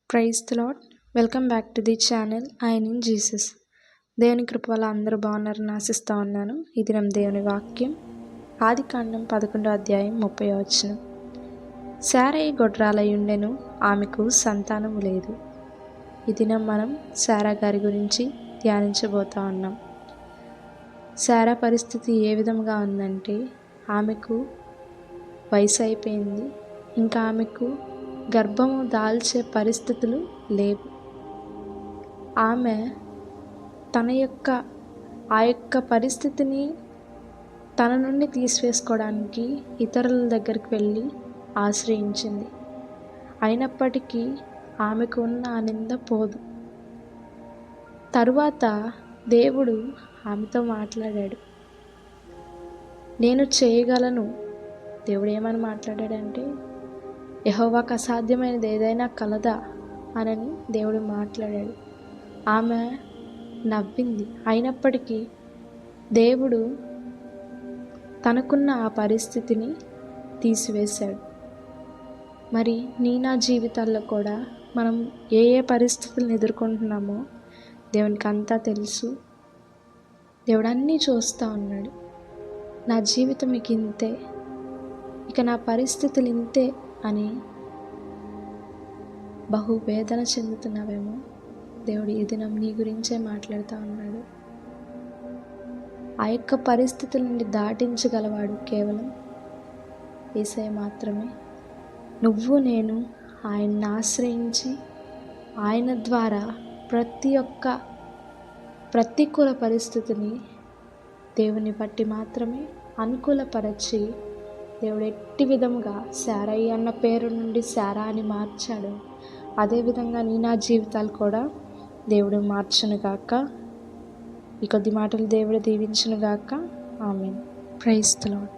Praise the Lord. Welcome back to the channel I in Jesus. దేవుని కృప వల్ల అందరూ బాగున్నారని ఆశిస్తూ ఉన్నాను. ఈ దినం దేవుని వాక్యం ఆదికాండం 11వ అధ్యాయం 30వ వచనం. శారయి గొడ్రాలై ఉండెను, ఆమెకు సంతానము లేదు. ఈ దినం మనం శారా గారి గురించి ధ్యానించబోతా ఉన్నాం. శారా పరిస్థితి ఏ విధంగా ఉందంటే, ఆమెకు వయసు అయిపోయింది, ఇంకా ఆమెకు గర్భము దాల్చే పరిస్థితులు లేవు. ఆమె ఆ యొక్క పరిస్థితిని తన నుండి తీసివేసుకోవడానికి ఇతరుల దగ్గరికి వెళ్ళి ఆశ్రయించింది. అయినప్పటికీ ఆమెకు ఉన్న ఆ నింద పోదు. తరువాత దేవుడు ఆమెతో మాట్లాడాడు. నేను చేయగలను. దేవుడు ఏమని మాట్లాడాడంటే, యెహోవాకు అసాధ్యమైనది ఏదైనా కలదా అనని దేవుడు మాట్లాడాడు. ఆమె నవ్వింది. అయినప్పటికీ దేవుడు తనకున్న ఆ పరిస్థితిని తీసివేశాడు. మరి నా జీవితాల్లో కూడా మనం ఏ పరిస్థితులను ఎదుర్కొంటున్నామో దేవునికి అంతా తెలుసు. దేవుడు అన్నీ చూస్తూ ఉన్నాడు. నా జీవితం ఇక ఇంతే, ఇక నా పరిస్థితులు ఇంతే అని బహు వేదన చెందుతున్నావేమో. దేవుడు ఈ దినం నీ గురించే మాట్లాడుతూ ఉన్నాడు. ఆ యొక్క పరిస్థితుల నుండి దాటించగలవాడు కేవలం యేసయ్య మాత్రమే. నువ్వు నేను ఆయన్ని ఆశ్రయించి ఆయన ద్వారా ప్రతి ఒక్క ప్రతికూల పరిస్థితిని దేవుని బట్టి మాత్రమే అనుకూలపరచి, దేవుడు ఎట్టి విధముగా శారయి అన్న పేరు నుండి శారా అని మార్చాడు, అదేవిధంగా నా జీవితాలు కూడా దేవుడు మార్చునుగాక. ఈ కొద్ది మాటలు దేవుడు దీవించునుగాక. ఆమేన్. Praise the lord.